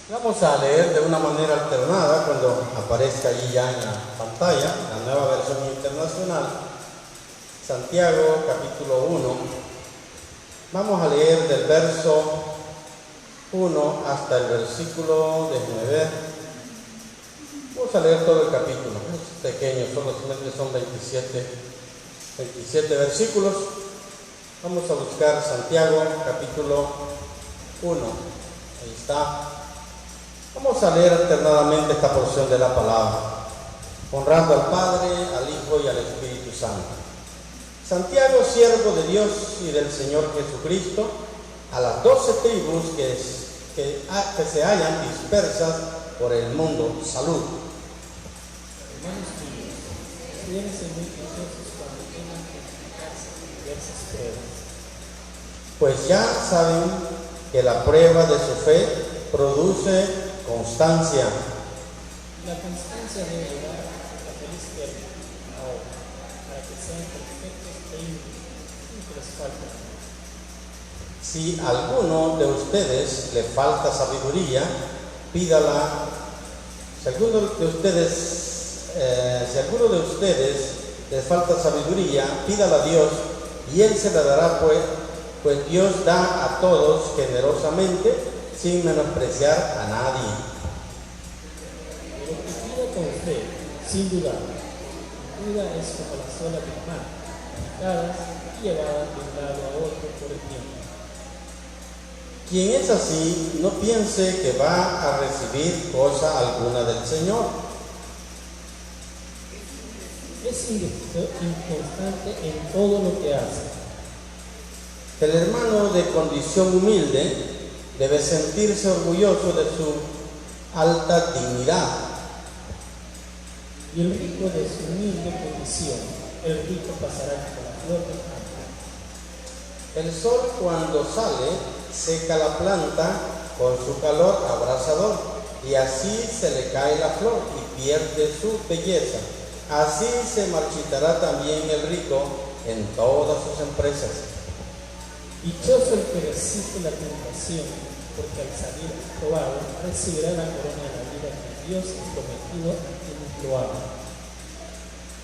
Vamos a leer de una manera alternada cuando aparezca allí ya en la pantalla, la nueva versión internacional, Santiago capítulo 1. Vamos a leer del verso 1 hasta el versículo, déjenme ver, vamos a leer todo el capítulo, es pequeño, solamente son 27 versículos. Vamos a buscar Santiago capítulo 1, ahí está. Vamos a leer alternadamente esta porción de la palabra, honrando al Padre, al Hijo y al Espíritu Santo. Santiago, siervo de Dios y del Señor Jesucristo, a las 12 tribus que se hallan dispersas por el mundo, salud. Hermanos míos, cuídense muy juiciosos cuando tengan que enfrentarse a diversas pruebas. Pues ya saben que la prueba de su fe produce constancia. La constancia debe llevar a feliz término ahora, para que sean perfectos e íntegros, sin que les falte nada. Si a alguno de ustedes le falta sabiduría, pídala. Si a alguno de ustedes les falta sabiduría, pídala a Dios y Él se la dará, pues Dios da a todos generosamente, sin menospreciar a nadie. Pero que pida con fe, sin dudar. Duda es como las olas del mar, agitadas y llevadas de un lado a otro por el viento. Quien es así, no piense que va a recibir cosa alguna del Señor. Es inconstante en todo lo que hace. El hermano de condición humilde debe sentirse orgulloso de su alta dignidad. Y el rico de su humilde condición, el rico pasará como la flor del campo. El sol cuando sale seca la planta con su calor abrasador, y así se le cae la flor y pierde su belleza. Así se marchitará también el rico en todas sus empresas. Dichoso el que resiste la tentación, porque al salir probado recibirá la corona de la vida que Dios ha prometido a quienes lo aman.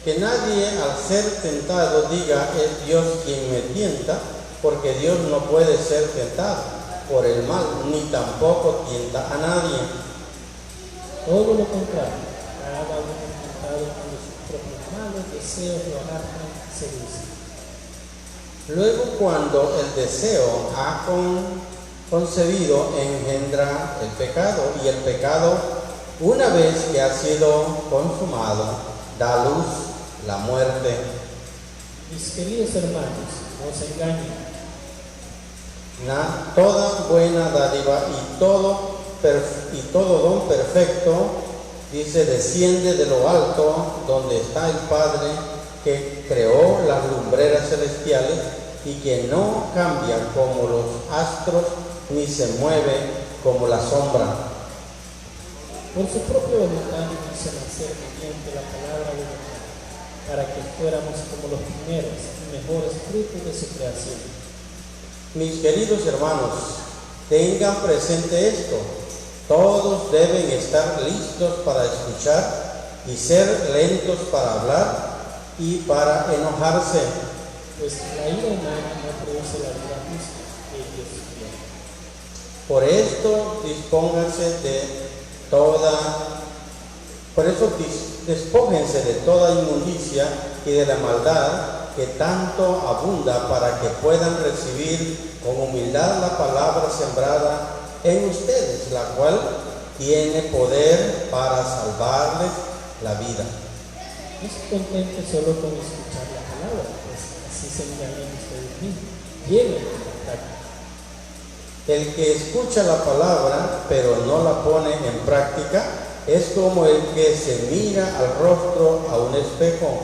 Que nadie al ser tentado diga es Dios quien me tienta, porque Dios no puede ser tentado por el mal, ni tampoco tienta a nadie. Todo lo contrario, cada uno es tentado cuando sus propios malos deseos lo agarran y seducen. Luego, cuando el deseo ha concebido, engendra el pecado, y el pecado, una vez que ha sido consumado, da a luz la muerte. Mis queridos hermanos, no se engañen. Toda buena dádiva y todo don perfecto, dice, desciende de lo alto, donde está el Padre que creó las lumbreras celestiales y que no cambia como los astros ni se mueve como la sombra. Por su propia voluntad nos hizo nacer mediante la palabra de verdad, para que fuéramos como los primeros y mejores frutos de su creación. Mis queridos hermanos, tengan presente esto: todos deben estar listos para escuchar y ser lentos para hablar y para enojarse. Pues la ira humana no produce la vida justa que Dios quiere. Por esto despójense de toda inmundicia y de la maldad que tanto abunda, para que puedan recibir con humildad la palabra sembrada en ustedes, la cual tiene poder para salvarles la vida. No se contente solo con escuchar la palabra, pues así se engañan ustedes mismos. Lleven la práctica. El que escucha la palabra pero no la pone en práctica es como el que se mira al rostro a un espejo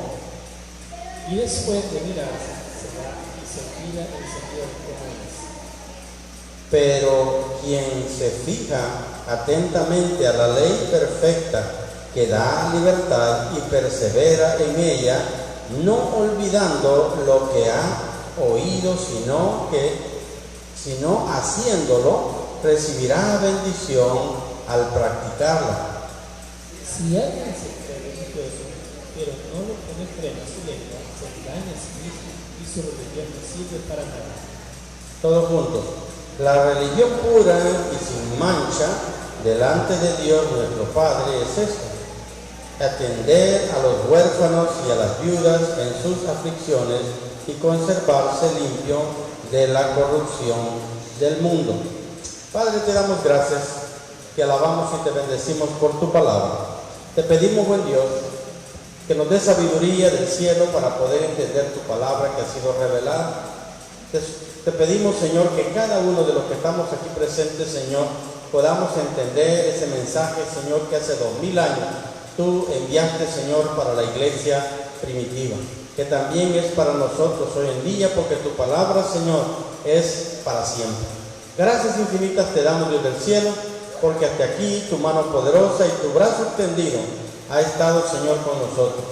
Y después de mirarse, se va y se olvida el Señor como es. Pero quien se fija atentamente a la ley perfecta que da libertad y persevera en ella, no olvidando lo que ha oído, sino haciéndolo, recibirá bendición al practicarla. Si alguien se cree religioso, pero no le pone freno a su lengua, se engaña a sí mismo y su religión no sirve para nada. Todos juntos. La religión pura y sin mancha delante de Dios nuestro Padre es esta: atender a los huérfanos y a las viudas en sus aflicciones y conservarse limpio de la corrupción del mundo. Padre, te damos gracias, te alabamos y te bendecimos por tu palabra. Te pedimos, buen Dios, que nos dé sabiduría del cielo para poder entender tu palabra que ha sido revelada. Te pedimos, Señor, que cada uno de los que estamos aquí presentes, Señor, podamos entender ese mensaje, Señor, que hace 2000 años tú enviaste, Señor, para la iglesia primitiva, que también es para nosotros hoy en día, porque tu palabra, Señor, es para siempre. Gracias infinitas te damos, Dios del cielo, porque hasta aquí tu mano poderosa y tu brazo extendido ha estado, Señor, con nosotros.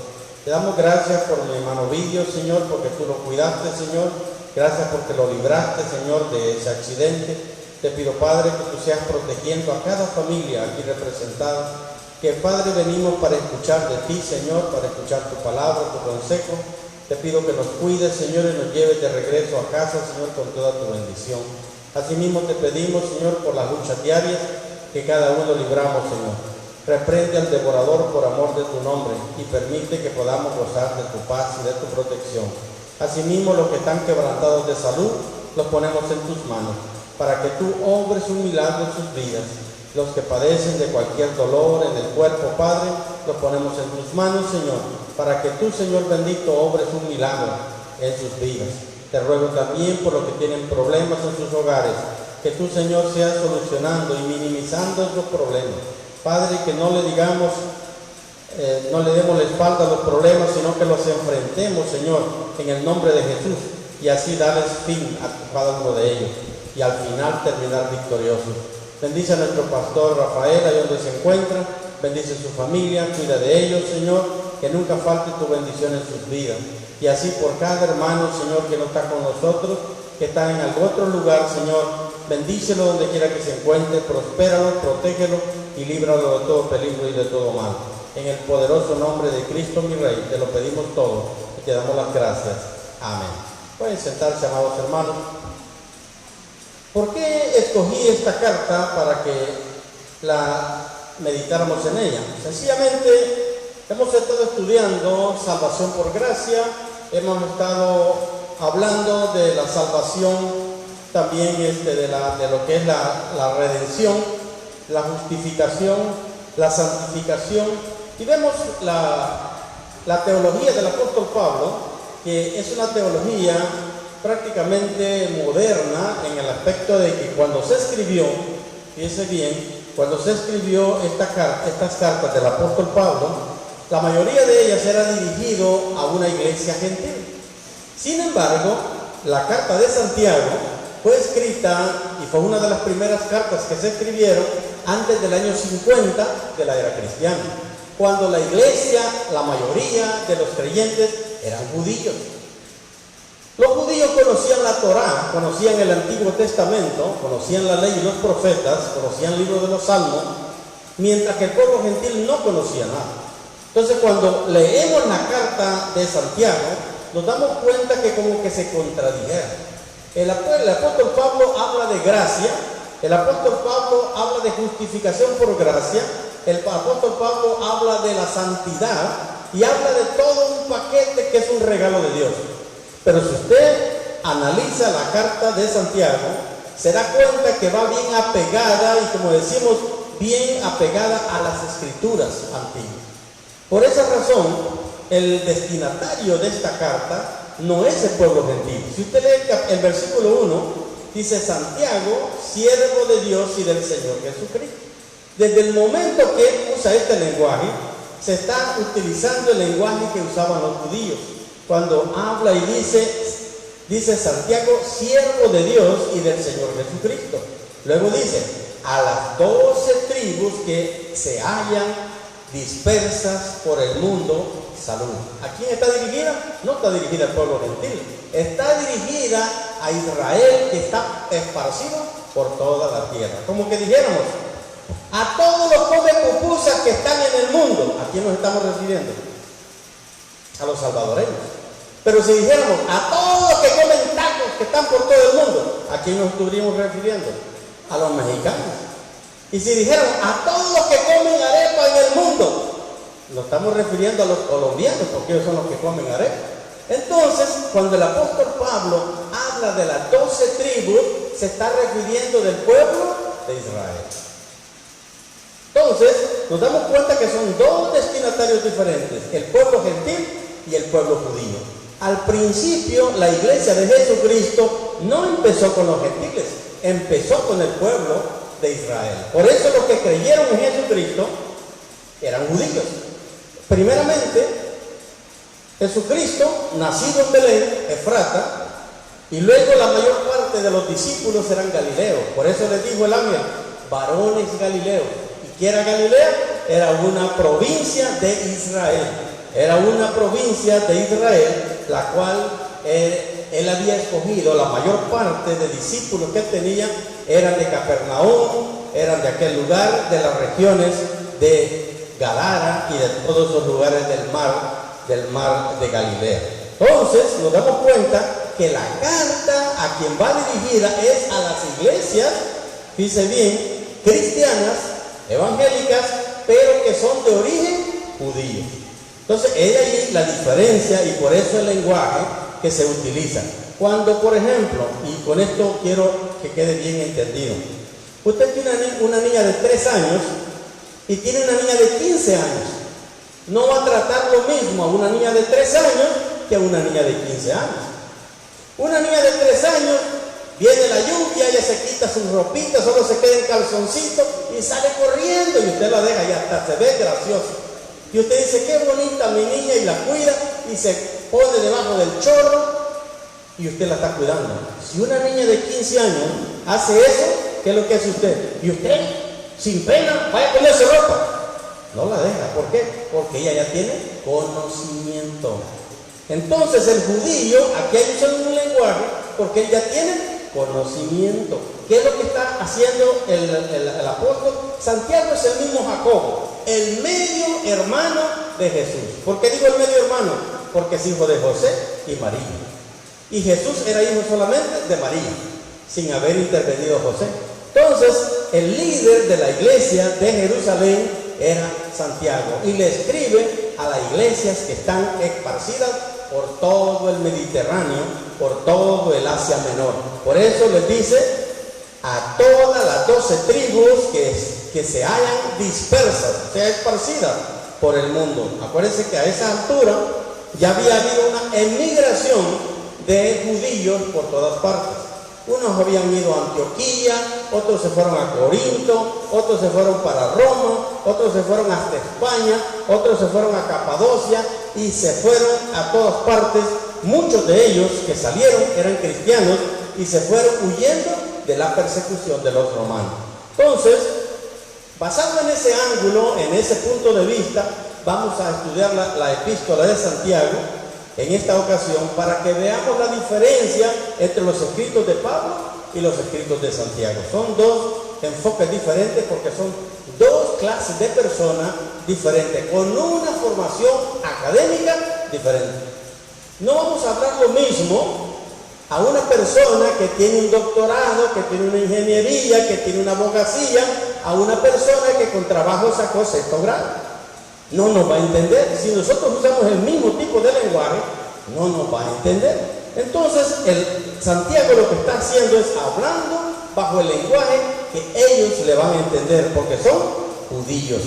Te damos gracias por mi hermano Vidio, Señor, porque tú lo cuidaste, Señor. Gracias porque lo libraste, Señor, de ese accidente. Te pido, Padre, que tú seas protegiendo a cada familia aquí representada. Que, Padre, venimos para escuchar de ti, Señor, para escuchar tu palabra, tu consejo. Te pido que nos cuides, Señor, y nos lleves de regreso a casa, Señor, con toda tu bendición. Asimismo te pedimos, Señor, por las luchas diarias, que cada uno libramos, Señor. Reprende al devorador por amor de tu nombre y permite que podamos gozar de tu paz y de tu protección. Asimismo, los que están quebrantados de salud, los ponemos en tus manos, para que tú obres un milagro en sus vidas. Los que padecen de cualquier dolor en el cuerpo, Padre, los ponemos en tus manos, Señor, para que tú, Señor bendito, obres un milagro en sus vidas. Te ruego también por los que tienen problemas en sus hogares, que tú, Señor, seas solucionando y minimizando esos problemas. Padre, que no le digamos, no le demos la espalda a los problemas, sino que los enfrentemos, Señor, en el nombre de Jesús, y así darles fin a cada uno de ellos, y al final terminar victoriosos. Bendice a nuestro pastor Rafael, ahí donde se encuentra, bendice a su familia, cuida de ellos, Señor, que nunca falte tu bendición en sus vidas. Y así por cada hermano, Señor, que no está con nosotros, que está en algún otro lugar, Señor, bendícelo donde quiera que se encuentre, prospéralo, protégelo y líbralo de todo peligro y de todo mal. En el poderoso nombre de Cristo, mi Rey, te lo pedimos todo y te damos las gracias. Amén. Pueden sentarse, amados hermanos. ¿Por qué escogí esta carta para que la meditáramos en ella? Sencillamente, hemos estado estudiando salvación por gracia, hemos estado hablando de la salvación, también de lo que es la redención, la justificación, la santificación, y vemos la teología del apóstol Pablo, que es una teología prácticamente moderna en el aspecto de que cuando se escribió, fíjese bien, cuando se escribió estas cartas del apóstol Pablo, la mayoría de ellas era dirigido a una iglesia gentil. Sin embargo, la carta de Santiago fue escrita y fue una de las primeras cartas que se escribieron antes del año 50 de la era cristiana, cuando la iglesia, la mayoría de los creyentes eran judíos. Los judíos conocían la Torá, conocían el Antiguo Testamento, conocían la ley y los profetas, conocían el libro de los Salmos, mientras que el pueblo gentil no conocía nada. Entonces, cuando leemos la carta de Santiago, nos damos cuenta que como que se contradijera. El apóstol Pablo habla de gracia, el apóstol Pablo habla de justificación por gracia, el apóstol Pablo habla de la santidad y habla de todo un paquete que es un regalo de Dios. Pero si usted analiza la carta de Santiago, se da cuenta que va bien apegada y, como decimos, bien apegada a las escrituras antiguas. Por esa razón, el destinatario de esta carta no es el pueblo gentil. Si usted lee el versículo 1, dice: Santiago, siervo de Dios y del Señor Jesucristo. Desde el momento que él usa este lenguaje, se está utilizando el lenguaje que usaban los judíos. Cuando habla y dice Santiago, siervo de Dios y del Señor Jesucristo. Luego dice, a las 12 tribus que se hallan dispersas por el mundo, salud. ¿A quién está dirigida? No está dirigida al pueblo gentil, está dirigida a Israel, que está esparcido por toda la tierra. Como que dijéramos, a todos los come pupusas que están en el mundo. ¿A quién nos estamos refiriendo? A los salvadoreños. Pero si dijéramos a todos los que comen tacos que están por todo el mundo, ¿a quién nos estaríamos refiriendo? A los mexicanos. Y si dijéramos a todos los que comen arepa en el mundo, nos estamos refiriendo a los colombianos, porque ellos son los que comen arepa. Entonces, cuando el apóstol Pablo habla de las 12 tribus, se está refiriendo del pueblo de Israel. Entonces, nos damos cuenta que son dos destinatarios diferentes, el pueblo gentil y el pueblo judío. Al principio, la iglesia de Jesucristo no empezó con los gentiles, empezó con el pueblo de Israel. Por eso los que creyeron en Jesucristo eran judíos. Primeramente, Jesucristo, nacido en Belén, Efrata, y luego la mayor parte de los discípulos eran galileos. Por eso les dijo el ángel, varones galileos. ¿Y qué era Galilea? Era una provincia de Israel. Era una provincia de Israel, la cual él había escogido. La mayor parte de discípulos que tenía eran de Capernaum, eran de aquel lugar, de las regiones de Gadara y de todos los lugares del mar de Galilea. Entonces nos damos cuenta que la carta a quien va dirigida es a las iglesias, fíjese bien, cristianas, evangélicas, pero que son de origen judío. Entonces es ahí la diferencia y por eso el lenguaje que se utiliza. Cuando, por ejemplo, y con esto quiero que quede bien entendido, usted tiene una niña de 3 años y tiene una niña de 15 años. No va a tratar lo mismo a una niña de 3 años que a una niña de 15 años. Una niña de 3 años, viene la lluvia, ella se quita sus ropitas, solo se queda en calzoncito y sale corriendo y usted la deja y hasta se ve gracioso. Y usted dice, qué bonita mi niña, y la cuida y se pone debajo del chorro y usted la está cuidando. Si una niña de 15 años hace eso, ¿qué es lo que hace usted? Y usted, sin pena, vaya a ponerse ropa. No la deja. ¿Por qué? Porque ella ya tiene conocimiento. Entonces el judío, aquí hay un lenguaje, porque él ya tiene conocimiento. ¿Qué es lo que está haciendo el apóstol? Santiago es el mismo Jacobo, el medio hermano de Jesús. ¿Por qué digo el medio hermano? Porque es hijo de José y María. Y Jesús era hijo solamente de María, sin haber intervenido José. Entonces, el líder de la iglesia de Jerusalén era Santiago y le escribe a las iglesias que están esparcidas por todo el Mediterráneo, por todo el Asia Menor. Por eso les dice a todas las 12 tribus que se hayan dispersas, sea esparcidas por el mundo. Acuérdense que a esa altura ya había habido una emigración de judíos por todas partes. Unos habían ido a Antioquía, otros se fueron a Corinto, otros se fueron para Roma, otros se fueron hasta España, otros se fueron a Capadocia y se fueron a todas partes. Muchos de ellos que salieron eran cristianos y se fueron huyendo de la persecución de los romanos. Entonces, basado en ese ángulo, en ese punto de vista, vamos a estudiar la epístola de Santiago en esta ocasión para que veamos la diferencia entre los escritos de Pablo y los escritos de Santiago. Son dos enfoques diferentes porque son dos clases de personas diferentes, con una formación académica diferente. No vamos a hablar lo mismo a una persona que tiene un doctorado, que tiene una ingeniería, que tiene una abogacía, a una persona que con trabajo sacó 6º grado. No nos va a entender. Si nosotros usamos el mismo tipo de lenguaje, no nos va a entender. Entonces, Santiago lo que está haciendo es hablando bajo el lenguaje que ellos le van a entender, porque son judíos.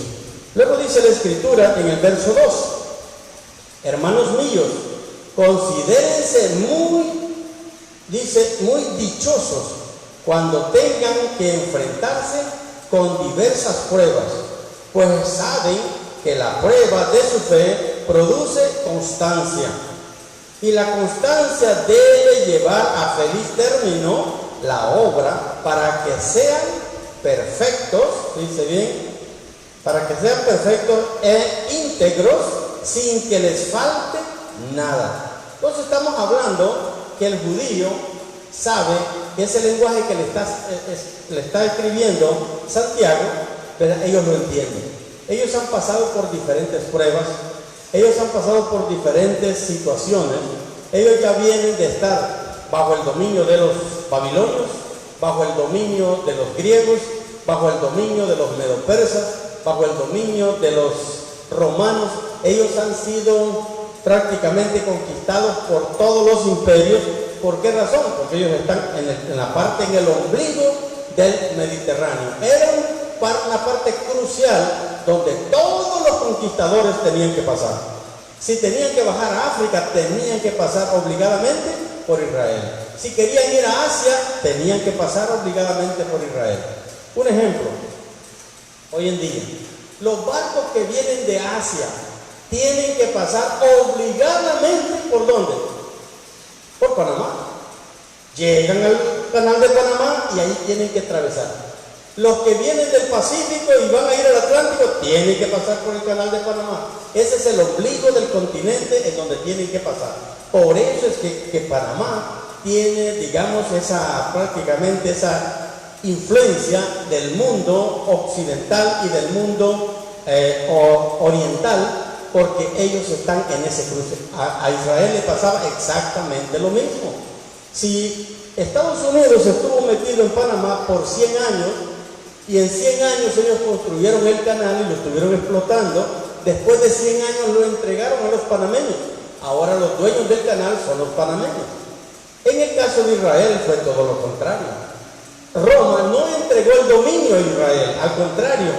Luego dice la Escritura en el verso 2, hermanos míos, considérense muy dichosos cuando tengan que enfrentarse con diversas pruebas, pues saben que la prueba de su fe produce constancia, y la constancia debe llevar a feliz término la obra para que sean perfectos, dice bien, para que sean perfectos e íntegros sin que les falte nada. Entonces estamos hablando que el judío sabe que ese lenguaje que le está escribiendo Santiago ¿verdad? Ellos lo entienden. Ellos han pasado por diferentes pruebas, ellos han pasado por diferentes situaciones, ellos ya vienen de estar bajo el dominio de los babilonios, bajo el dominio de los griegos, bajo el dominio de los medopersas, bajo el dominio de los romanos. Ellos han sido prácticamente conquistados por todos los imperios. ¿Por qué razón? Porque ellos están en la parte, en el ombligo del Mediterráneo. Era una parte crucial donde todos los conquistadores tenían que pasar. Si tenían que bajar a África, tenían que pasar obligadamente por Israel. Si querían ir a Asia, tenían que pasar obligadamente por Israel. Un ejemplo, hoy en día, los barcos que vienen de Asia tienen que pasar obligadamente ¿por dónde? Por Panamá. Llegan al canal de Panamá y ahí tienen que atravesar. Los que vienen del Pacífico y van a ir al Atlántico tienen que pasar por el canal de Panamá. Ese es el ombligo del continente en donde tienen que pasar. Por eso es que Panamá tiene, digamos, prácticamente esa influencia del mundo occidental y del mundo oriental, porque ellos están en ese cruce. A Israel le pasaba exactamente lo mismo. Si Estados Unidos estuvo metido en Panamá por 100 años, y en 100 años ellos construyeron el canal y lo estuvieron explotando, después de 100 años lo entregaron a los panameños. Ahora los dueños del canal son los panameños. En el caso de Israel fue todo lo contrario. Roma no entregó el dominio a Israel, al contrario,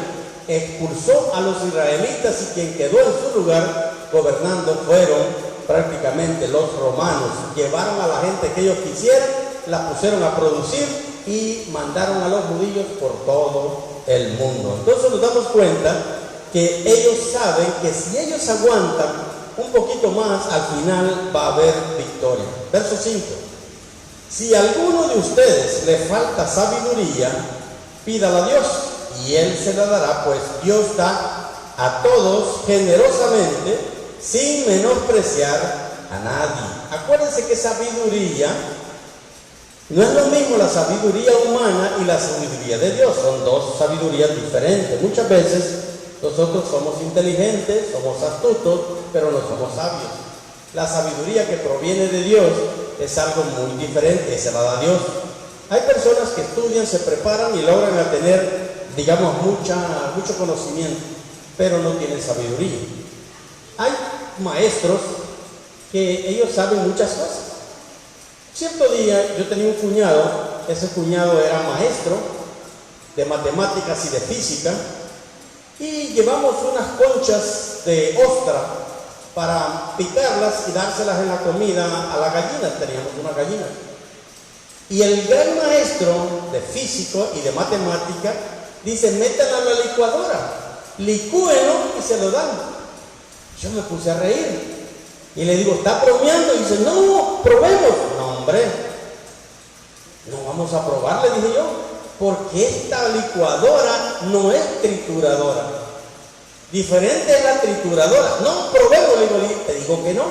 expulsó a los israelitas y quien quedó en su lugar gobernando fueron prácticamente los romanos. Llevaron a la gente que ellos quisieran, la pusieron a producir y mandaron a los judíos por todo el mundo. Entonces nos damos cuenta que ellos saben que si ellos aguantan un poquito más, al final va a haber victoria. Verso 5. Si a alguno de ustedes le falta sabiduría, pídala a Dios y Él se la dará, pues Dios da a todos generosamente, sin menospreciar a nadie. Acuérdense que sabiduría no es lo mismo la sabiduría humana y la sabiduría de Dios. Son dos sabidurías diferentes. Muchas veces nosotros somos inteligentes, somos astutos, pero no somos sabios. La sabiduría que proviene de Dios es algo muy diferente, se la da Dios. Hay personas que estudian, se preparan y logran tener, digamos, mucho conocimiento, pero no tienen sabiduría. Hay maestros que ellos saben muchas cosas. Cierto día yo tenía un cuñado, ese cuñado era maestro de matemáticas y de física, y llevamos unas conchas de ostra para picarlas y dárselas en la comida a la gallina. Teníamos una gallina. Y el gran maestro de físico y de matemática dice: métanla a la licuadora, licúenlo y se lo dan. Yo me puse a reír y le digo: ¿está bromeando? Y dice: no, probemos. No, hombre, no vamos a probar, le dije yo, porque esta licuadora no es trituradora. Diferente es la trituradora. No, probemos, le digo. Te digo que no,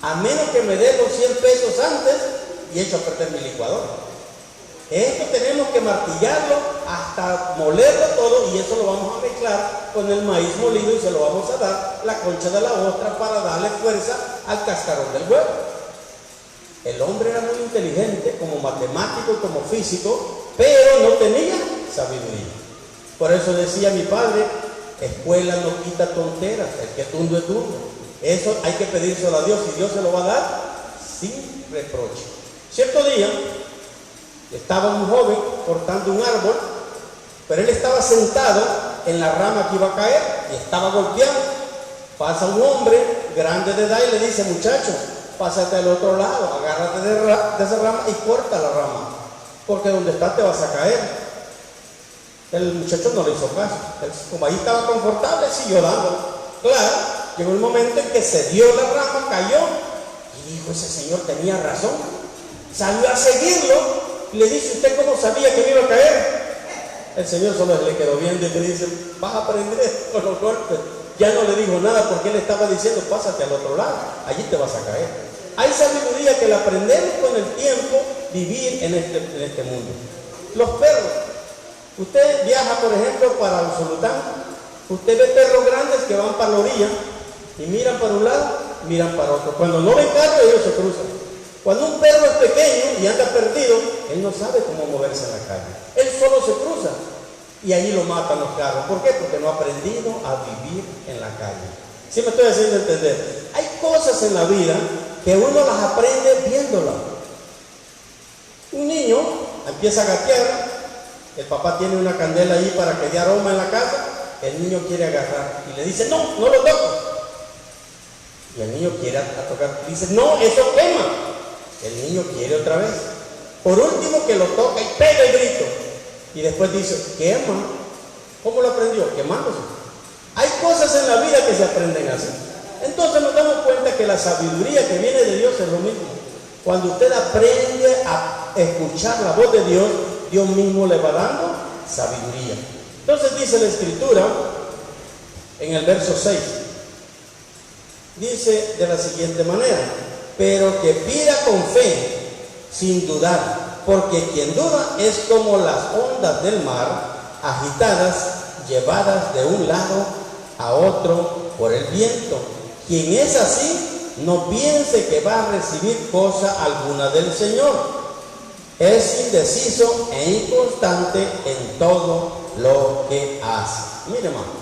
a menos que me dé los 100 pesos antes y echo a perder mi licuadora. Esto tenemos que martillarlo hasta molerlo todo, y eso lo vamos a mezclar con el maíz molido y se lo vamos a dar la concha de la ostra para darle fuerza al cascarón del huevo. El hombre era muy inteligente como matemático y como físico, pero no tenía sabiduría. Por eso decía mi padre: escuela no quita tonteras, el que tundo es tundo. Eso hay que pedírselo a Dios y Dios se lo va a dar sin reproche. Cierto día estaba un joven cortando un árbol, pero él estaba sentado en la rama que iba a caer y estaba golpeando. Pasa un hombre grande de edad y le dice: muchacho, pásate al otro lado, agárrate de esa rama y corta la rama, porque donde estás te vas a caer. El muchacho no le hizo caso. Él, como ahí estaba confortable, siguió dando. Claro, llegó el momento en que se dio la rama, cayó, y dijo: ese señor tenía razón. Salió a seguirlo y le dice: ¿usted cómo sabía que me iba a caer? El señor solo le quedó viendo y le dice: vas a aprender con los golpes. Ya no le dijo nada, porque él estaba diciendo: pásate al otro lado, allí te vas a caer. Hay sabiduría que la aprendemos con el tiempo, vivir en este mundo. Los perros, Usted viaja, por ejemplo, para Usulután. Usted ve perros grandes que van para la orilla y miran para un lado, miran para otro. Cuando no ven carro, ellos se cruzan. Cuando un perro es pequeño y anda perdido, él no sabe cómo moverse en la calle. Él solo se cruza y ahí lo matan los carros. ¿Por qué? Porque no ha aprendido a vivir en la calle. ¿Sí me estoy haciendo entender? Hay cosas en la vida que uno las aprende viéndolas. Un niño empieza a gatear, el papá tiene una candela ahí para que dé aroma en la casa, el niño quiere agarrar y le dice, no, no lo toques. Y el niño quiere tocar, dice, no, eso quema. El niño quiere otra vez. Por último que lo toca y pega el grito. Y después dice, quema. ¿Cómo lo aprendió? Quemándose. Hay cosas en la vida que se aprenden así. Entonces nos damos cuenta que la sabiduría que viene de Dios es lo mismo. Cuando usted aprende a escuchar la voz de Dios, Dios mismo le va dando sabiduría. Entonces dice la Escritura, en el verso 6, dice de la siguiente manera, pero que pida con fe, sin dudar, porque quien duda es como las ondas del mar, agitadas, llevadas de un lado a otro por el viento. Quien es así, no piense que va a recibir cosa alguna del Señor. Es indeciso e inconstante en todo lo que hace. Mire, hermano,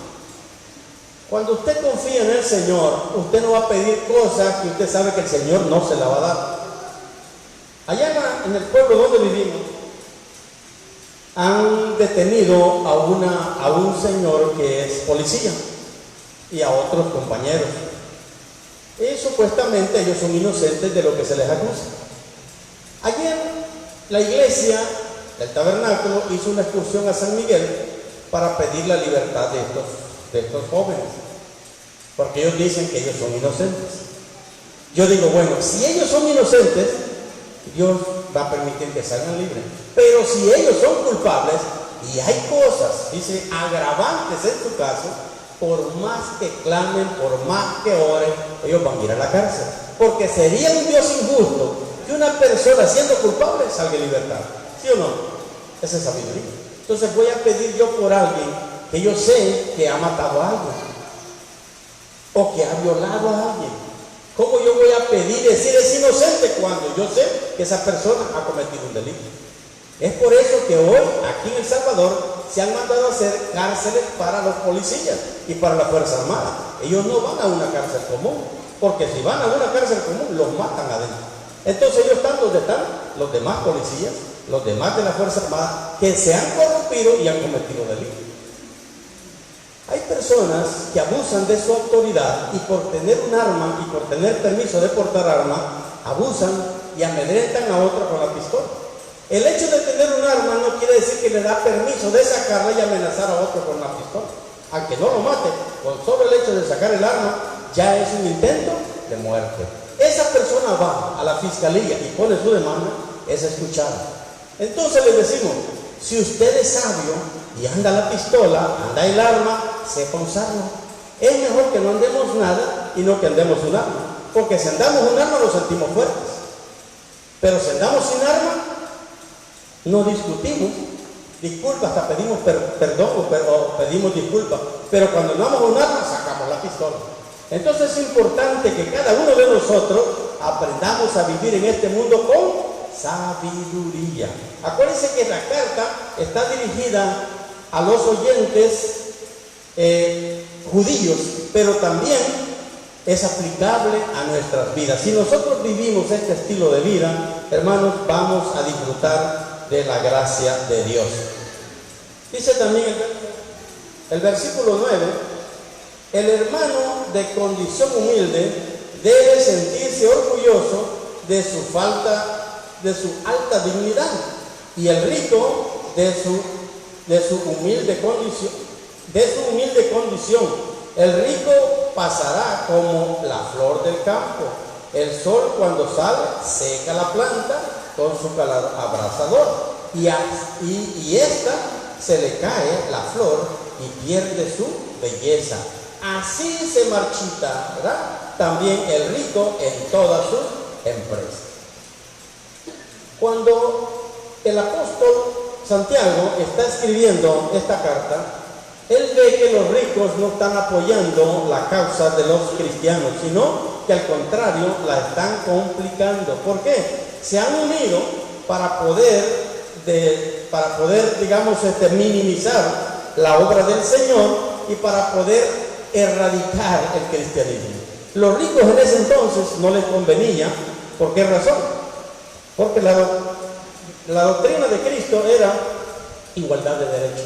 cuando usted confía en el Señor, usted no va a pedir cosas que usted sabe que el Señor no se la va a dar. Allá en el pueblo donde vivimos, han detenido a un señor que es policía y a otros compañeros. Y supuestamente ellos son inocentes de lo que se les acusa. Ayer la iglesia del tabernáculo hizo una excursión a San Miguel para pedir la libertad de estos jóvenes, porque ellos dicen que ellos son inocentes. Yo digo, bueno, si ellos son inocentes, Dios va a permitir que salgan libres. Pero si ellos son culpables y hay cosas, dice, agravantes en su caso, por más que clamen, por más que oren, ellos van a ir a la cárcel. Porque sería un Dios injusto que una persona siendo culpable salga en libertad. ¿Sí o no? Esa es sabiduría. Entonces voy a pedir yo por alguien que yo sé que ha matado a alguien o que ha violado a alguien. ¿Cómo yo voy a pedir decir es inocente cuando yo sé que esa persona ha cometido un delito? Es por eso que hoy aquí en El Salvador se han mandado a hacer cárceles para los policías y para la Fuerza Armada. Ellos no van a una cárcel común, porque si van a una cárcel común los matan adentro. Entonces ellos están donde están los demás policías, los demás de la Fuerza Armada que se han corrompido y han cometido delitos. Hay personas que abusan de su autoridad y por tener un arma y por tener permiso de portar arma, abusan y amedrentan a otro con la pistola. El hecho de tener un arma no quiere decir que le da permiso de sacarla y amenazar a otro con la pistola. Aunque no lo mate, con solo el hecho de sacar el arma, ya es un intento de muerte. Esa persona va a la fiscalía y pone su demanda, es escuchada. Entonces les decimos, si usted es sabio y anda la pistola, anda el arma, sepa usarlo. Es mejor que no andemos nada y no que andemos un arma. Porque si andamos un arma nos sentimos fuertes. Pero si andamos sin arma, no discutimos, disculpa, hasta pedimos perdón o pedimos disculpas, pero cuando andamos un arma sacamos la pistola. Entonces es importante que cada uno de nosotros aprendamos a vivir en este mundo con sabiduría. Acuérdense que la carta está dirigida a los oyentes judíos, pero también es aplicable a nuestras vidas. Si nosotros vivimos este estilo de vida, hermanos, vamos a disfrutar de la gracia de Dios. Dice también el versículo 9, el hermano de condición humilde debe sentirse orgulloso de su alta dignidad, y el rico de su humilde condición. El rico pasará como la flor del campo. El sol cuando sale seca la planta con su calor abrasador, y esta se le cae la flor y pierde su belleza. Así se marchitará también el rico en todas sus empresas. Cuando el apóstol Santiago está escribiendo esta carta, él ve que los ricos no están apoyando la causa de los cristianos, sino que al contrario la están complicando. ¿Por qué? Se han unido para poder, digamos, minimizar la obra del Señor y para poder erradicar el cristianismo. Los ricos en ese entonces no les convenía. ¿Por qué razón? Porque la doctrina de Cristo era igualdad de derechos.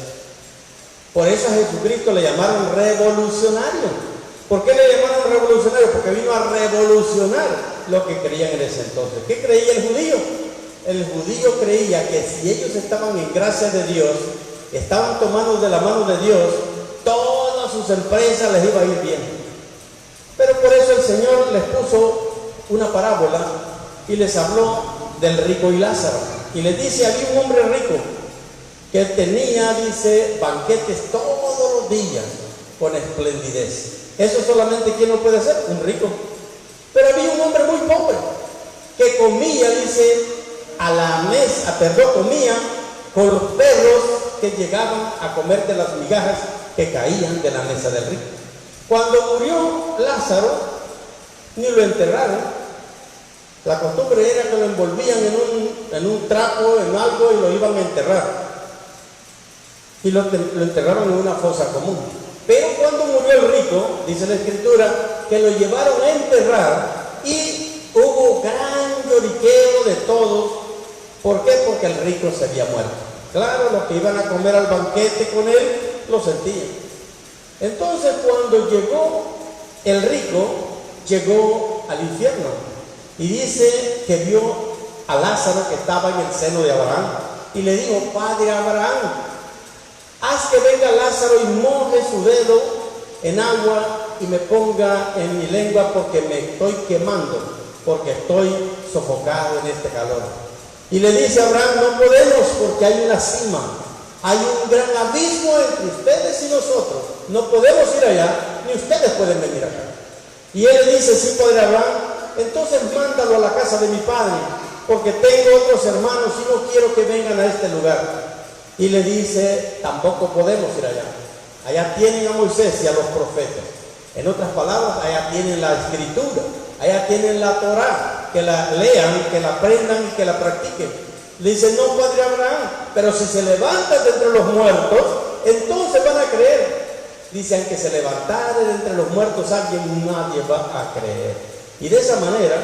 Por eso a Jesucristo le llamaron revolucionario. ¿Por qué le llamaron revolucionario? Porque vino a revolucionar lo que creían en ese entonces. ¿Qué creía el judío? El judío creía que si ellos estaban en gracia de Dios, estaban tomados de la mano de Dios, todas sus empresas les iba a ir bien. Pero por eso el Señor les puso una parábola y les habló del rico y Lázaro. Y les dice, había un hombre rico que tenía, dice, banquetes todos los días con esplendidez. Eso solamente, ¿quién lo puede hacer? Un rico. Pero había un hombre muy pobre que comía, dice, comía con los perros que llegaban a comer de las migajas que caían de la mesa del rico. Cuando murió Lázaro, ni lo enterraron. La costumbre era que lo envolvían en un trapo, en algo, y lo iban a enterrar. Y lo enterraron en una fosa común. Pero cuando murió el rico, dice la Escritura, que lo llevaron a enterrar y hubo gran lloriqueo de todos. ¿Por qué? Porque el rico se había muerto. Claro, los que iban a comer al banquete con él lo sentían. Entonces, cuando llegó el rico, llegó al infierno. Y dice que vio a Lázaro que estaba en el seno de Abraham. Y le dijo, Padre Abraham, haz que venga Lázaro y moje su dedo en agua y me ponga en mi lengua porque me estoy quemando, porque estoy sofocado en este calor. Y le dice a Abraham, no podemos porque hay una cima, hay un gran abismo entre ustedes y nosotros. No podemos ir allá, ni ustedes pueden venir acá. Y él le dice, sí, Padre Abraham, entonces mándalo a la casa de mi padre, porque tengo otros hermanos y no quiero que vengan a este lugar. Y le dice, tampoco podemos ir allá. Allá tienen a Moisés y a los profetas. En otras palabras, allá tienen la escritura, allá tienen la Torá, que la lean, que la aprendan y que la practiquen. Le dice, no, Padre Abraham, pero si se levanta de entre los muertos, entonces van a creer. Dice, aunque se levantara de entre los muertos alguien, nadie va a creer. Y de esa manera,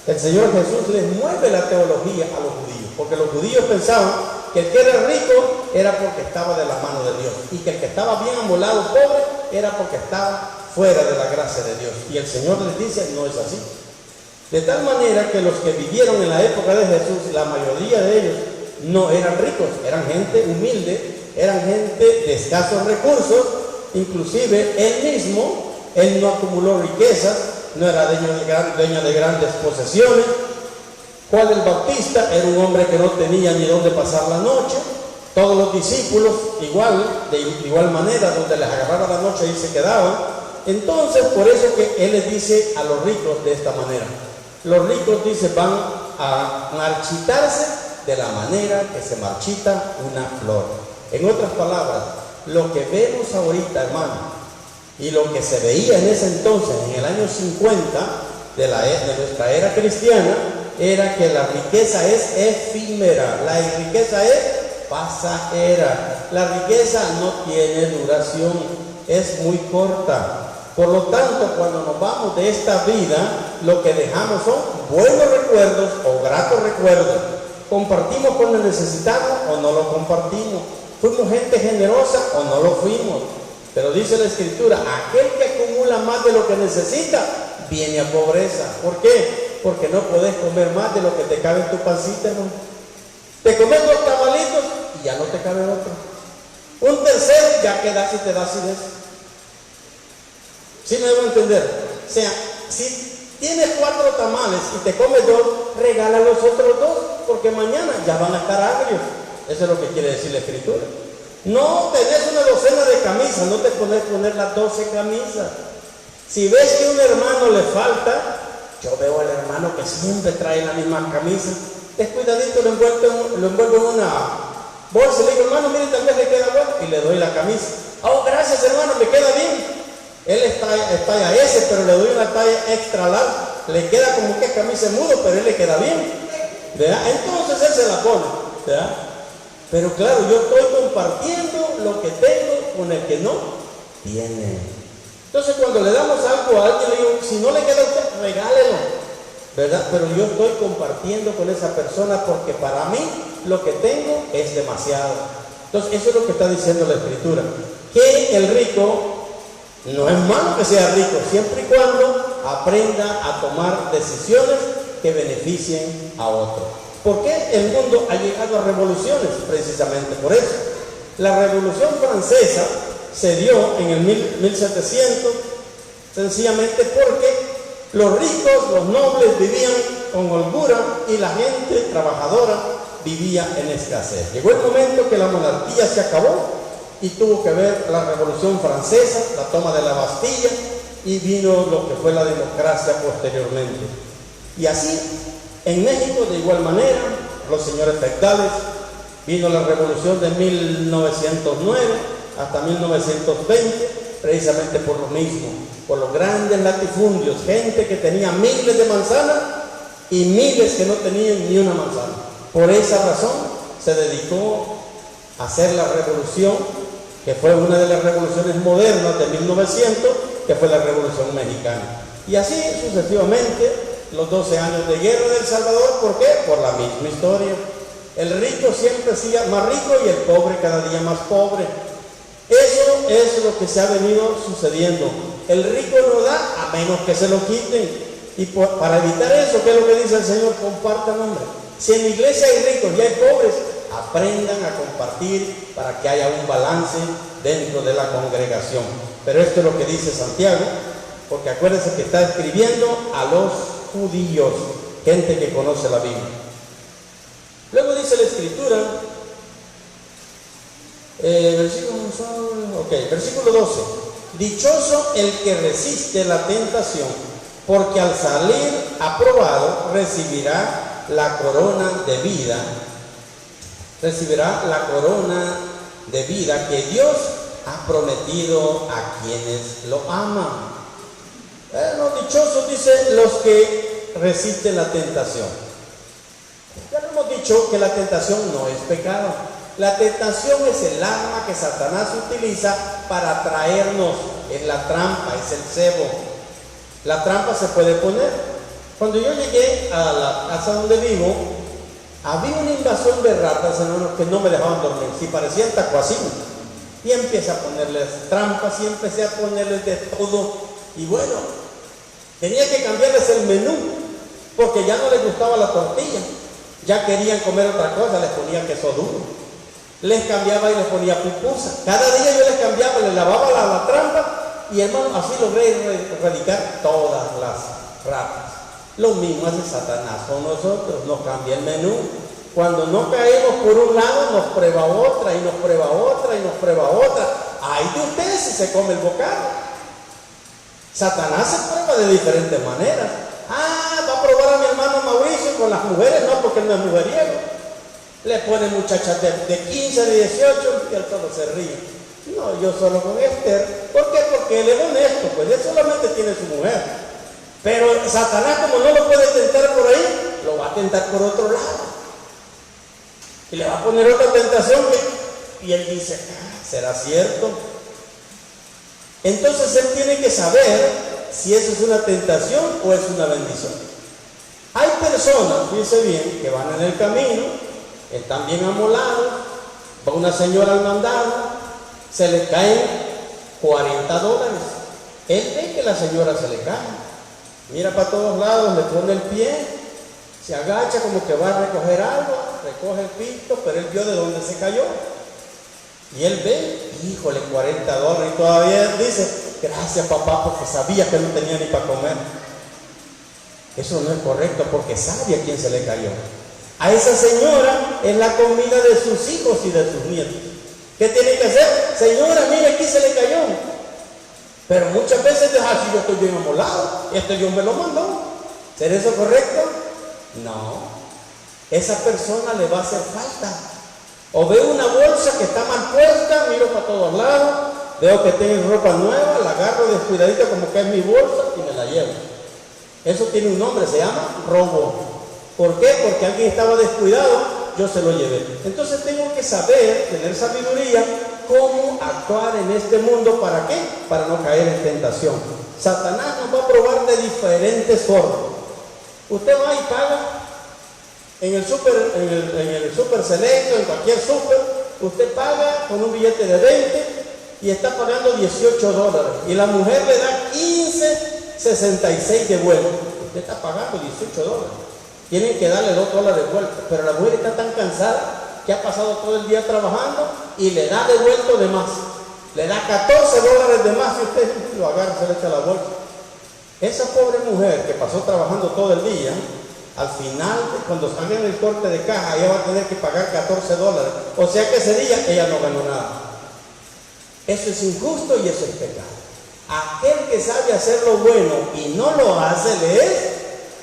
el Señor Jesús les mueve la teología a los judíos, porque los judíos pensaban que el que era rico era porque estaba de la mano de Dios, y que el que estaba bien amolado, pobre, era porque estaba fuera de la gracia de Dios. Y el Señor les dice, no es así. De tal manera que los que vivieron en la época de Jesús, la mayoría de ellos no eran ricos, eran gente humilde, eran gente de escasos recursos. Inclusive él mismo, él no acumuló riquezas, no era dueño de grandes posesiones. Juan el Bautista era un hombre que no tenía ni dónde pasar la noche. Todos los discípulos de igual manera, donde les agarraba la noche y se quedaban. Entonces, por eso que él les dice a los ricos de esta manera. Los ricos, dice, van a marchitarse de la manera que se marchita una flor. En otras palabras, lo que vemos ahorita, hermano, y lo que se veía en ese entonces, en el año 50 de nuestra era cristiana, era que la riqueza es efímera, la riqueza es pasajera, la riqueza no tiene duración, es muy corta. Por lo tanto, cuando nos vamos de esta vida, lo que dejamos son buenos recuerdos o gratos recuerdos. ¿Compartimos con el necesitado o no lo compartimos? ¿Fuimos gente generosa o no lo fuimos? Pero dice la Escritura, aquel que acumula más de lo que necesita, viene a pobreza. ¿Por qué? Porque no podés comer más de lo que te cabe en tu pancita, hermano. Te comes 2 tamalitos y ya no te cabe otro. Un tercero ya quedas y te da acidez. ¿Sí me debo entender? O sea, si tienes 4 tamales y te comes 2, regala los otros 2, porque mañana ya van a estar agrios. Eso es lo que quiere decir la Escritura. No tenés una docena de camisas, no te podés poner las 12 camisas. Si ves que a un hermano le falta, yo veo al hermano que siempre trae la misma camisa, descuidadito lo envuelvo bolsa y le digo, hermano, mire, tal vez le queda bueno, y le doy la camisa. Oh, gracias, hermano, me queda bien. Él es talla S, pero le doy una talla extra larga. Le queda como que es camisa de mudo, pero él le queda bien, ¿verdad? Entonces él se la pone, ¿verdad? Pero claro, yo estoy compartiendo lo que tengo con el que no tiene. Entonces cuando le damos algo a alguien, le digo, si no le queda a usted, regálelo, ¿verdad? Pero yo estoy compartiendo con esa persona porque para mí lo que tengo es demasiado. Entonces eso es lo que está diciendo la Escritura, que el rico no es malo que sea rico, siempre y cuando aprenda a tomar decisiones que beneficien a otros. ¿Por qué el mundo ha llegado a revoluciones? Precisamente por eso. La Revolución Francesa se dio en el 1700, sencillamente porque los ricos, los nobles vivían con holgura y la gente trabajadora vivía en escasez. Llegó el momento que la monarquía se acabó y tuvo que ver la Revolución Francesa, la toma de la Bastilla, y vino lo que fue la democracia posteriormente. Y así, en México de igual manera, los señores feudales, vino la Revolución de 1909 hasta 1920, precisamente por lo mismo, por los grandes latifundios, gente que tenía miles de manzanas y miles que no tenían ni una manzana. Por esa razón se dedicó a hacer la revolución, que fue una de las revoluciones modernas de 1900, que fue la Revolución Mexicana. Y así sucesivamente, los 12 años de guerra de El Salvador. ¿Por qué? Por la misma historia. El rico siempre sigue más rico y el pobre cada día más pobre. Eso es lo que se ha venido sucediendo. El rico no da a menos que se lo quiten. Y para evitar eso, ¿qué es lo que dice el Señor? Compartan, hombre. Si en la iglesia hay ricos y hay pobres, aprendan a compartir para que haya un balance dentro de la congregación. Pero esto es lo que dice Santiago, porque acuérdense que está escribiendo a los judíos, gente que conoce la Biblia. Luego dice la Escritura, versículo 12, dichoso el que resiste la tentación, porque al salir aprobado recibirá la corona de vida, que Dios ha prometido a quienes lo aman. Los dichosos, dice, los que resisten la tentación. Ya lo hemos dicho que la tentación no es pecado. La tentación es el arma que Satanás utiliza para atraernos. Es la trampa, es el cebo. La trampa se puede poner. Cuando yo llegué a la casa donde vivo, había una invasión de ratas, hermanos, que no me dejaban dormir. Si parecían tacuacines. Y empecé a ponerles trampas y empecé a ponerles de todo. Y bueno, tenía que cambiarles el menú, porque ya no les gustaba la tortilla, ya querían comer otra cosa, les ponía queso duro, les cambiaba y les ponía pupusa. Cada día yo les cambiaba, les lavaba la trampa, y hermano, así logré erradicar todas las ratas. Lo mismo hace Satanás con nosotros, nos cambia el menú. Cuando no caemos por un lado, nos prueba otra, y nos prueba otra, y nos prueba otra. Ay de ustedes si se come el bocado. Satanás se prueba de diferentes maneras. Va a probar a mi hermano Mauricio con las mujeres, no, porque él no es mujeriego. Le pone muchachas de 15, de 18 y él solo se ríe. No, yo solo con Esther. ¿Por qué? Porque él es honesto, pues él solamente tiene su mujer. Pero Satanás, como no lo puede tentar por ahí, lo va a tentar por otro lado. Y le va a poner otra tentación y él dice, ¿será cierto? Entonces él tiene que saber si eso es una tentación o es una bendición. Hay personas, fíjense bien, que van en el camino, están bien amolados, va una señora al mandado, se le caen $40. Él ve que la señora se le cae, mira para todos lados, le pone el pie, se agacha como que va a recoger algo, recoge el pisto, pero él vio de dónde se cayó. Y él ve, híjole, $40, y todavía dice, gracias papá, porque sabía que no tenía ni para comer. Eso no es correcto, porque sabe a quién se le cayó. A esa señora es la comida de sus hijos y de sus nietos. ¿Qué tiene que hacer? Señora, mire, aquí se le cayó. Pero muchas veces dice, si yo estoy bien amolado, este Dios me lo mandó. ¿Será eso correcto? No. Esa persona le va a hacer falta. O veo una bolsa que está mal puesta, miro para todos lados, veo que tiene ropa nueva, la agarro descuidadita como que es mi bolsa y me la llevo. Eso tiene un nombre, se llama robo. ¿Por qué? Porque alguien estaba descuidado, yo se lo llevé. Entonces tengo que saber, tener sabiduría, cómo actuar en este mundo. ¿Para qué? Para no caer en tentación. Satanás nos va a probar de diferentes formas. Usted va y paga en el super selecto, en cualquier super, usted paga con un billete de 20 y está pagando $18. Y la mujer le da 15.66 de vuelta. Usted está pagando $18. Tienen que darle $2 de vuelta. Pero la mujer está tan cansada que ha pasado todo el día trabajando y le da devuelto de más. Le da $14 de más y usted lo agarra, se le echa la bolsa. Esa pobre mujer que pasó trabajando todo el día, al final, cuando hagan el corte de caja, ella va a tener que pagar $14. O sea que ese día ella no ganó nada. Eso es injusto y eso es pecado. Aquel que sabe hacer lo bueno y no lo hace, le es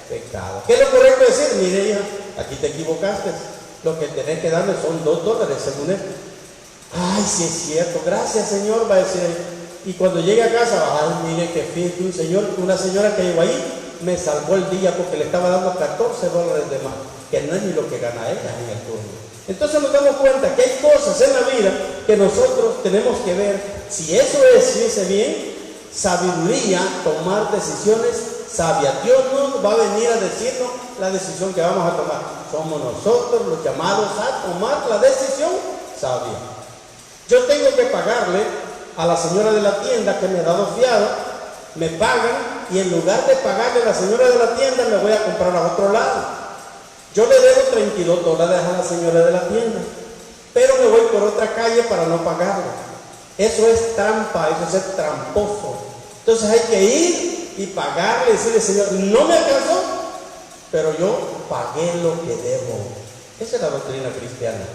pecado. ¿Qué es lo correcto decir? Mire, hija, aquí te equivocaste. Lo que tenés que darme son $2 según él. Ay, sí es cierto, gracias Señor, va a decir ella. Y cuando llegue a casa, ay, mire que fíjate, una señora que llegó ahí me salvó el día porque le estaba dando $14 de más, que no es ni lo que gana ella en el turno. Entonces nos damos cuenta que hay cosas en la vida que nosotros tenemos que ver si eso es, fíjense bien, sabiduría, tomar decisiones sabias. Dios no va a venir a decirnos la decisión que vamos a tomar. Somos nosotros los llamados a tomar la decisión sabia. Yo tengo que pagarle a la señora de la tienda que me ha dado fiado, me pagan y en lugar de pagarle a la señora de la tienda me voy a comprar a otro lado. Yo le debo $32 a la señora de la tienda, pero me voy por otra calle para no pagarle. Eso es trampa, eso es ser tramposo. Entonces hay que ir y pagarle y decirle, Señor, no me alcanzó, pero yo pagué lo que debo. Esa es la doctrina cristiana.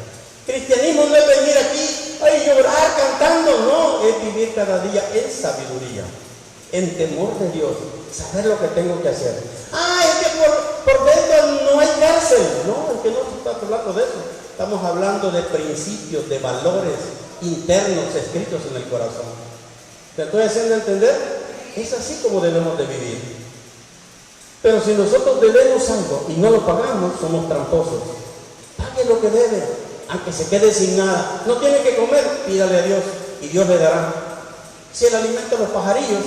Cristianismo no es venir aquí, ay, llorar cantando, no, es vivir cada día en sabiduría, en temor de Dios, saber lo que tengo que hacer. Ah, es que por dentro no hay cárcel. No, es que no se está hablando de eso. Estamos hablando de principios, de valores internos escritos en el corazón. ¿Te estoy haciendo entender? Es así como debemos de vivir. Pero si nosotros debemos algo y no lo pagamos, somos tramposos. Pague lo que debe, aunque se quede sin nada. No tiene que comer, pídale a Dios y Dios le dará. Si el alimento de los pajarillos,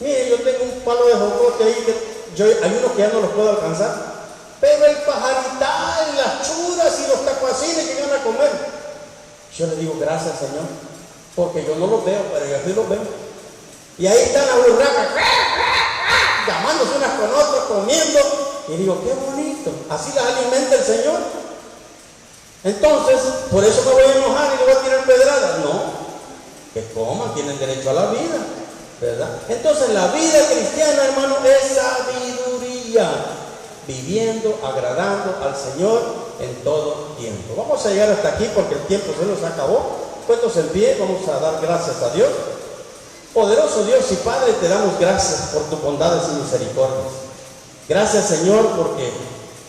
mire, yo tengo un palo de jocote ahí que hay unos que ya no los puedo alcanzar, pero el pajarital, las churas y los tacuacines que van a comer, yo le digo gracias Señor, porque yo no los veo, pero yo sí los veo. Y ahí están las burracas llamándose unas con otras, comiendo, y digo qué bonito, así las alimenta el Señor. Entonces, por eso me voy a enojar y le voy a tirar pedradas. No, que coman, tienen derecho a la vida, ¿verdad? Entonces la vida cristiana, hermano, es sabiduría, viviendo, agradando al Señor en todo tiempo. Vamos a llegar hasta aquí porque el tiempo se nos acabó. Puestos en pie, vamos a dar gracias a Dios. Poderoso Dios y Padre, te damos gracias por tus bondades y misericordias. Gracias Señor porque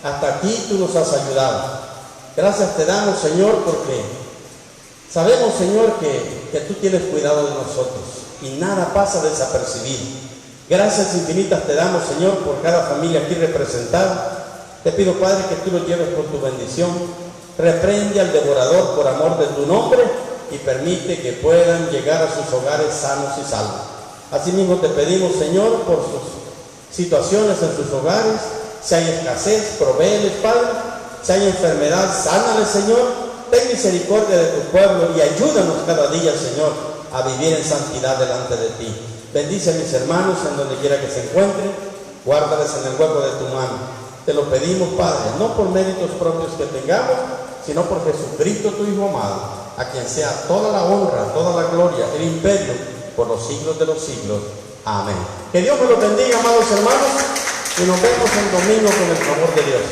hasta aquí tú nos has ayudado. Gracias te damos Señor porque sabemos Señor que tú tienes cuidado de nosotros y nada pasa desapercibido. Gracias infinitas te damos Señor por cada familia aquí representada. Te pido Padre que tú los lleves por tu bendición. Reprende al devorador por amor de tu nombre y permite que puedan llegar a sus hogares sanos y salvos. Asimismo te pedimos Señor por sus situaciones en sus hogares. Si hay escasez, provéeles Padre. Si hay enfermedad, sánales Señor. Ten misericordia de tu pueblo y ayúdanos cada día Señor a vivir en santidad delante de ti. Bendice a mis hermanos en donde quiera que se encuentren. Guárdales en el hueco de tu mano. Te lo pedimos Padre, no por méritos propios que tengamos, sino por Jesucristo tu Hijo amado, a quien sea toda la honra, toda la gloria, el imperio por los siglos de los siglos. Amén. Que Dios me lo bendiga, amados hermanos, y nos vemos el domingo con el favor de Dios.